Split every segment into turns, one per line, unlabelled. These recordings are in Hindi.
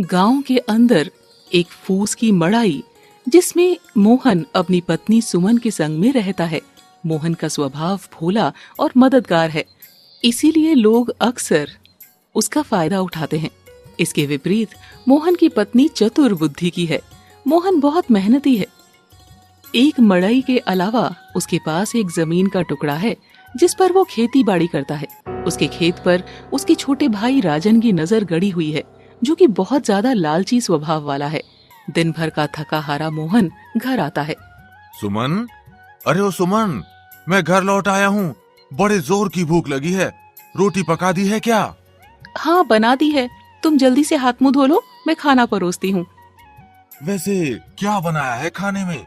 गांव के अंदर एक फूस की मड़ाई जिसमें मोहन अपनी पत्नी सुमन के संग में रहता है। मोहन का स्वभाव भोला और मददगार है, इसीलिए लोग अक्सर उसका फायदा उठाते हैं। इसके विपरीत मोहन की पत्नी चतुर बुद्धि की है। मोहन बहुत मेहनती है। एक मड़ाई के अलावा उसके पास एक जमीन का टुकड़ा है जिस पर वो खेती बाड़ी करता है। उसके खेत पर उसके छोटे भाई राजन की नजर गड़ी हुई है, जो कि बहुत ज्यादा लालची स्वभाव वाला है। दिन भर का थका हारा मोहन घर आता है।
सुमन, अरे ओ सुमन, मैं घर लौट आया हूँ। बड़े जोर की भूख लगी है। रोटी पका दी है क्या?
हाँ, बना दी है। तुम जल्दी से हाथ मुंह धो लो, मैं खाना परोसती हूँ।
वैसे क्या बनाया है खाने में?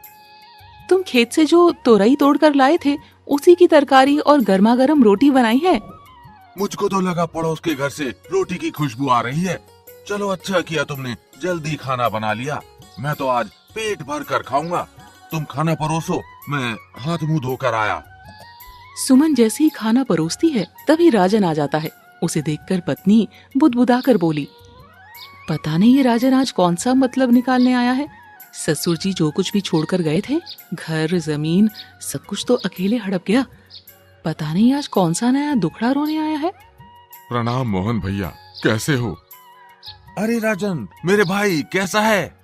तुम खेत से जो तोरई तोड़ कर लाए थे, उसी की तरकारी और गर्मा गर्म रोटी बनाई है।
मुझको तो लगा पड़ोस के घर से रोटी की खुशबू आ रही है। चलो, अच्छा किया तुमने जल्दी खाना बना लिया। मैं तो आज पेट भर कर खाऊंगा। तुम खाना परोसो, मैं हाथ मुंह धोकर आया।
सुमन जैसे ही खाना परोसती है तभी राजन आ जाता है। उसे देखकर पत्नी बुदबुदा कर बोली, पता नहीं ये राजन आज कौन सा मतलब निकालने आया है। ससुर जी जो कुछ भी छोड़कर गए थे, घर जमीन सब कुछ तो अकेले हड़प गया। पता नहीं आज कौन सा नया दुखड़ा रोने आया है।
प्रणाम मोहन भैया, कैसे हो? अरे राजन, मेरे भाई कैसा है?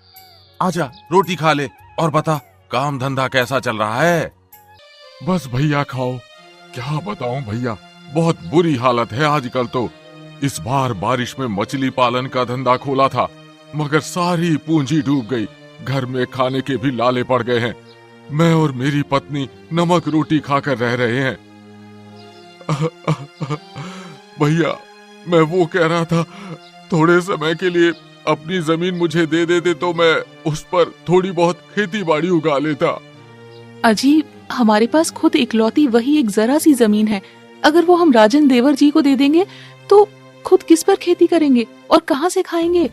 आजा रोटी खा ले और बता, काम धंधा कैसा चल रहा है? बस भैया खाओ। क्या बताऊं भैया, बहुत बुरी हालत है आजकल तो। इस बार बारिश में मछली पालन का धंधा खोला था, मगर सारी पूंजी डूब गई। घर में खाने के भी लाले पड़ गए हैं। मैं और मेरी पत्नी नमक रोटी खाकर रह रहे हैं। भैया, मैं वो कह रहा था, थोड़े समय के लिए अपनी जमीन मुझे दे देते तो मैं उस पर थोड़ी बहुत खेती बाड़ी उगा लेता।
अजीब, हमारे पास खुद इकलौती वही एक जरा सी जमीन है। अगर वो हम राजन देवर जी को दे देंगे तो खुद किस पर खेती करेंगे और कहाँ से खाएंगे?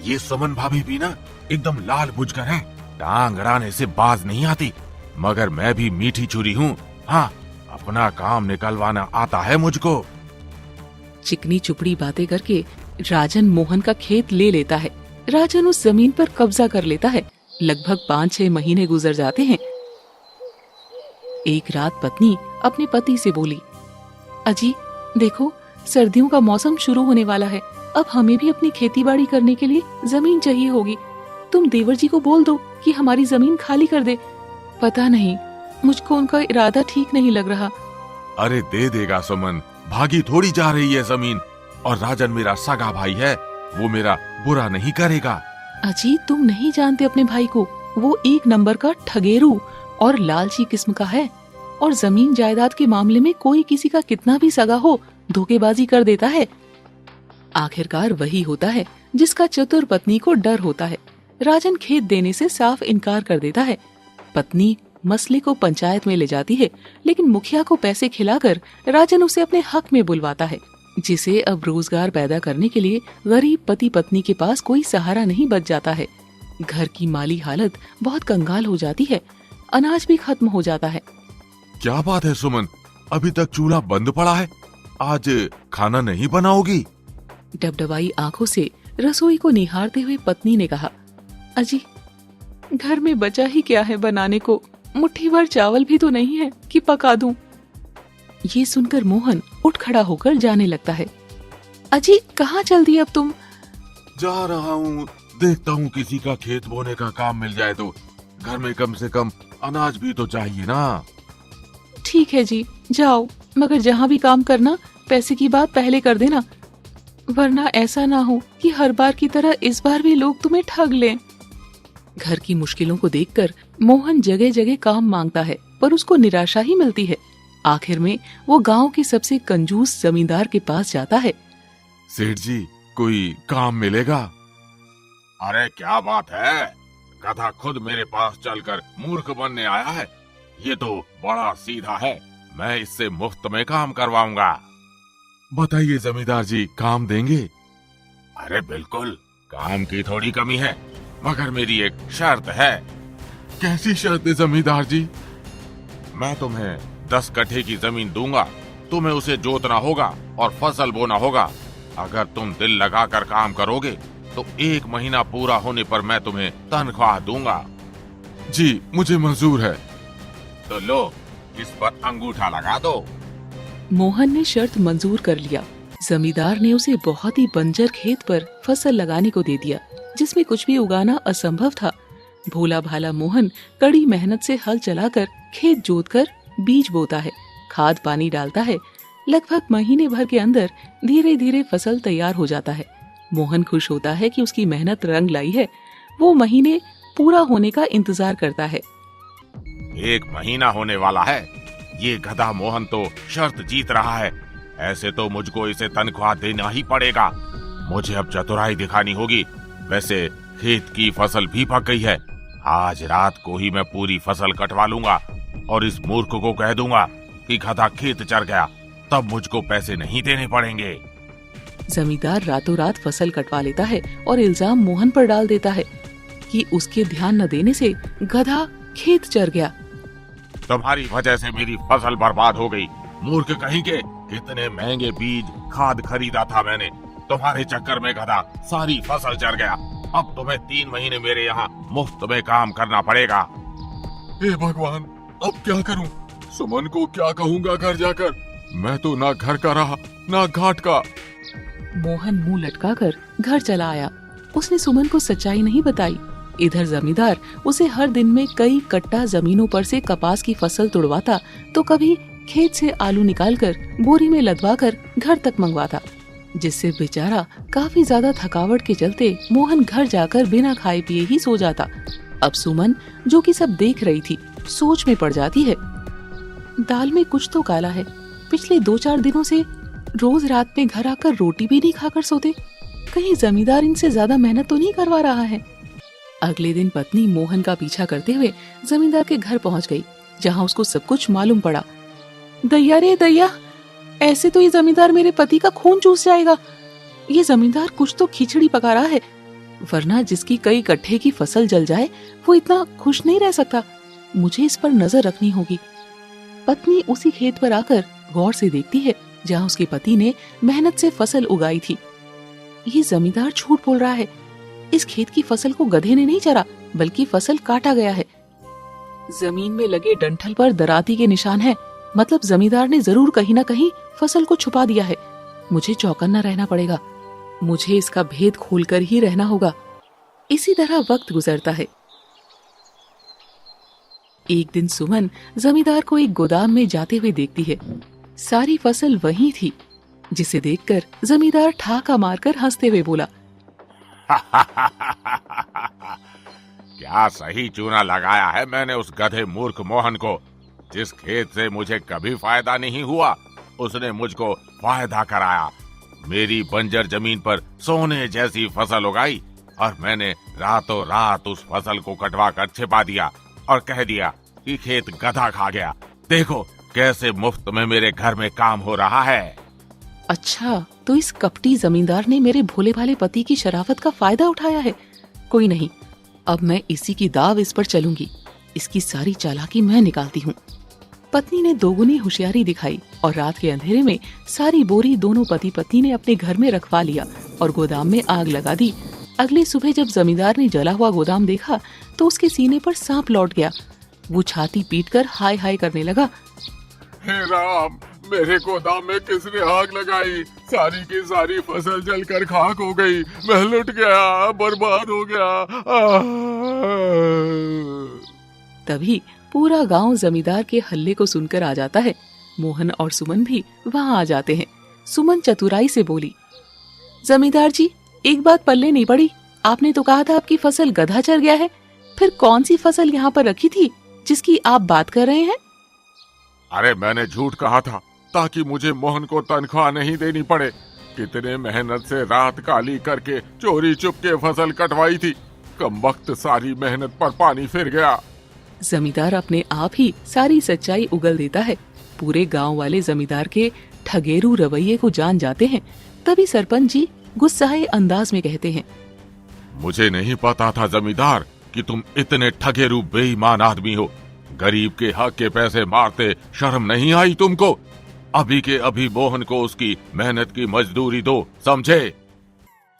ये सुमन भाभी भी ना एकदम लाल बुझकर है। टांग अड़ाने से बाज नहीं आती, मगर मैं भी मीठी छुरी हूँ। हाँ, अपना काम निकलवाना आता है मुझको।
चिकनी चुपड़ी बातें करके राजन मोहन का खेत ले लेता है। राजन उस जमीन पर कब्जा कर लेता है। लगभग 5-6 महीने गुजर जाते हैं। एक रात पत्नी अपने पति से बोली, अजी देखो, सर्दियों का मौसम शुरू होने वाला है। अब हमें भी अपनी खेती बाड़ी करने के लिए जमीन चाहिए होगी। तुम देवर जी को बोल दो कि हमारी जमीन खाली कर दे। पता नहीं, मुझको उनका इरादा ठीक नहीं लग रहा।
अरे दे देगा सुमन, भागी थोड़ी जा रही है जमीन। और राजन मेरा सगा भाई है, वो मेरा बुरा नहीं करेगा।
अजी, तुम नहीं जानते अपने भाई को। वो एक नंबर का ठगेरू और लालची किस्म का है, और जमीन जायदाद के मामले में कोई किसी का कितना भी सगा हो, धोखेबाजी कर देता है। आखिरकार वही होता है जिसका चतुर पत्नी को डर होता है। राजन खेत देने से साफ इनकार कर देता है। पत्नी मसले को पंचायत में ले जाती है, लेकिन मुखिया को पैसे खिलाकर राजन उसे अपने हक में बुलवाता है, जिसे अब रोजगार पैदा करने के लिए गरीब पति पत्नी के पास कोई सहारा नहीं बच जाता है। घर की माली हालत बहुत कंगाल हो जाती है। अनाज भी खत्म हो जाता है।
क्या बात है सुमन, अभी तक चूल्हा बंद पड़ा है? आज खाना नहीं बनाओगी?
डबडबाई आंखों से रसोई को निहारते हुए पत्नी ने कहा, अजी घर में बचा ही क्या है बनाने को। मुट्ठी भर चावल भी तो नहीं है कि पका दूं। ये सुनकर मोहन उठ खड़ा होकर जाने लगता है। अजी कहाँ चल दी अब तुम?
जा रहा हूँ, देखता हूँ किसी का खेत बोने का काम मिल जाए तो। घर में कम से कम अनाज भी तो चाहिए ना।
ठीक है जी, जाओ, मगर जहाँ भी काम करना पैसे की बात पहले कर देना, वरना ऐसा ना हो कि हर बार की तरह इस बार भी लोग तुम्हें ठग लें। घर की मुश्किलों को देखकर मोहन जगह जगह काम मांगता है, पर उसको निराशा ही मिलती है। आखिर में वो गांव के सबसे कंजूस जमींदार के पास जाता है।
सेठ जी, कोई काम मिलेगा? अरे क्या बात है, गधा खुद मेरे पास चलकर मूर्ख बनने आया है। ये तो बड़ा सीधा है, मैं इससे मुफ्त में काम करवाऊंगा। बताइए जमींदार जी, काम देंगे? अरे बिल्कुल, काम की थोड़ी कमी है, मगर मेरी एक शर्त है। कैसी शर्त है जमींदार जी? मैं तुम्हें 10 कट्ठे की जमीन दूंगा, तुम्हें उसे जोतना होगा और फसल बोना होगा। अगर तुम दिल लगाकर काम करोगे तो 1 महीना पूरा होने पर मैं तुम्हें तनख्वाह दूंगा। जी मुझे मंजूर है। तो लो, इस पर अंगूठा लगा दो।
मोहन ने शर्त मंजूर कर लिया। जमींदार ने उसे बहुत ही बंजर खेत पर फसल लगाने को दे दिया, जिसमें कुछ भी उगाना असंभव था। भोला भाला मोहन कड़ी मेहनत से हल चलाकर खेत जोतकर बीज बोता है, खाद पानी डालता है। लगभग महीने भर के अंदर धीरे धीरे फसल तैयार हो जाता है। मोहन खुश होता है कि उसकी मेहनत रंग लाई है। वो महीने पूरा होने का इंतजार करता है।
1 महीना होने वाला है। ये गधा मोहन तो शर्त जीत रहा है। ऐसे तो मुझको इसे तनख्वाह देना ही पड़ेगा। मुझे अब चतुराई दिखानी होगी। वैसे खेत की फसल भी पक गई है। आज रात को ही मैं पूरी फसल कटवा लूंगा और इस मूर्ख को कह दूंगा कि गधा खेत चर गया, तब मुझको पैसे नहीं देने पड़ेंगे।
जमींदार रातों रात फसल कटवा लेता है और इल्जाम मोहन पर डाल देता है कि उसके ध्यान न देने से गधा खेत चर गया।
तुम्हारी वजह से मेरी फसल बर्बाद हो गई। मूर्ख कहीं के, कितने महंगे बीज खाद खरीदा था मैंने। तुम्हारे चक्कर में गधा सारी फसल चर गया। अब तुम्हें 3 महीने मेरे यहाँ मुफ्त में काम करना पड़ेगा। हे भगवान, अब क्या करूं? सुमन को क्या कहूँगा घर जाकर? मैं तो ना घर का रहा ना घाट का।
मोहन मुंह लटकाकर घर चला आया। उसने सुमन को सच्चाई नहीं बताई। इधर जमींदार उसे हर दिन में कई कट्टा जमीनों पर से कपास की फसल तुड़वाता, तो कभी खेत से आलू निकालकर बोरी में लदवाकर घर तक मंगवाता, जिससे बेचारा काफी ज्यादा थकावट के चलते मोहन घर जाकर बिना खाए पिए ही सो जाता। अब सुमन, जो कि सब देख रही थी, सोच में पड़ जाती है। दाल में कुछ तो काला है। पिछले 2-4 दिनों से रोज रात में घर आकर रोटी भी नहीं खाकर सोते। कहीं जमींदार इनसे ज्यादा मेहनत तो नहीं करवा रहा है। अगले दिन पत्नी मोहन का पीछा करते हुए जमींदार के घर पहुंच गई, जहां उसको सब कुछ मालूम पड़ा। दैया रे दैया, ऐसे तो ये जमींदार मेरे पति का खून चूस जाएगा। ये जमींदार कुछ तो खिचड़ी पका रहा है, वरना जिसकी कई कट्ठे की फसल जल जाए वो इतना खुश नहीं रह सकता। मुझे इस पर नजर रखनी होगी। पत्नी उसी खेत पर आकर गौर से देखती है जहाँ उसके पति ने मेहनत से फसल उगाई थी। ये जमींदार झूठ बोल रहा है। इस खेत की फसल को गधे ने नहीं चरा, बल्कि फसल काटा गया है। जमीन में लगे डंठल पर दराती के निशान हैं। मतलब जमींदार ने जरूर कहीं ना कहीं फसल को छुपा दिया है। मुझे चौकन्ना रहना पड़ेगा। मुझे इसका भेद खोलकर ही रहना होगा। इसी तरह वक्त गुजरता है। एक दिन सुमन जमींदार को एक गोदाम में जाते हुए देखती है। सारी फसल वही थी, जिसे देखकर जमींदार ठाका मारकर हंसते हुए बोला,
क्या सही चूना लगाया है मैंने उस गधे मूर्ख मोहन को। जिस खेत से मुझे कभी फायदा नहीं हुआ, उसने मुझको फायदा कराया। मेरी बंजर जमीन पर सोने जैसी फसल उगाई और मैंने रातों रात उस फसल को कटवा कर छिपा दिया और कह दिया कि खेत गधा खा गया। देखो कैसे मुफ्त में मेरे घर में काम हो रहा है।
अच्छा, तो इस कपटी जमींदार ने मेरे भोले भाले पति की शराफत का फायदा उठाया है। कोई नहीं, अब मैं इसी की दाव इस पर चलूंगी। इसकी सारी चालाकी मैं निकालती हूँ। पत्नी ने दोगुनी होशियारी दिखाई और रात के अंधेरे में सारी बोरी दोनों पति पत्नी ने अपने घर में रखवा लिया और गोदाम में आग लगा दी। अगली सुबह जब जमींदार ने जला हुआ गोदाम देखा तो उसके सीने पर सांप लौट गया। वो छाती पीटकर हाय हाय करने लगा।
हे राम, मेरे गोदाम में किसने आग लगाई? सारी की सारी फसल जलकर खाक हो गई। मैं लुट गया, बर्बाद हो गया।
तभी पूरा गांव जमींदार के हल्ले को सुनकर आ जाता है। मोहन और सुमन भी वहां आ जाते हैं। सुमन चतुराई से बोली, जमींदार जी, एक बात पल्ले नहीं पड़ी। आपने तो कहा था आपकी फसल गधा चर गया है। फिर कौन सी फसल यहाँ पर रखी थी जिसकी आप बात कर रहे हैं?
अरे मैंने झूठ कहा था ताकि मुझे मोहन को तनख्वाह नहीं देनी पड़े। कितने मेहनत से रात काली करके चोरी चुपके फसल कटवाई थी। कमबख्त सारी मेहनत पर पानी फिर गया।
जमींदार अपने आप ही सारी सच्चाई उगल देता है। पूरे गांव वाले जमींदार के ठगेरू रवैये को जान जाते हैं। तभी सरपंच जी गुस्साए अंदाज में कहते हैं,
मुझे नहीं पता था जमींदार कि तुम इतने ठगेरू बेईमान आदमी हो। गरीब के हक के पैसे मारते शर्म नहीं आई तुमको? अभी के अभी मोहन को उसकी मेहनत की मजदूरी दो, समझे?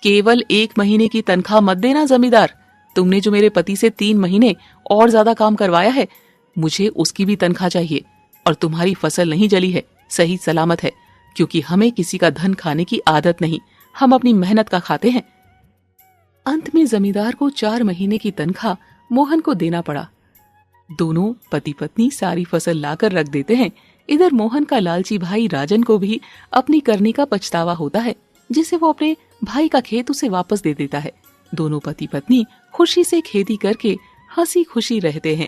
केवल 1 महीने की तनख्वाह मत देना जमींदार। तुमने जो मेरे पति से 3 महीने और ज्यादा काम करवाया है, मुझे उसकी भी तनख्वाह चाहिए। और तुम्हारी फसल नहीं जली है, सही सलामत है, क्योंकि हमें किसी का धन खाने की आदत नहीं, हम अपनी मेहनत का खाते हैं। अंत में जमींदार को 4 महीने की तनख्वाह मोहन को देना पड़ा। दोनों पति पत्नी सारी फसल लाकर रख देते हैं। इधर मोहन का लालची भाई राजन को भी अपनी करनी का पछतावा होता है, जिसे वो अपने भाई का खेत उसे वापस दे देता है। दोनों पति पत्नी खुशी से खेती करके हंसी खुशी रहते हैं।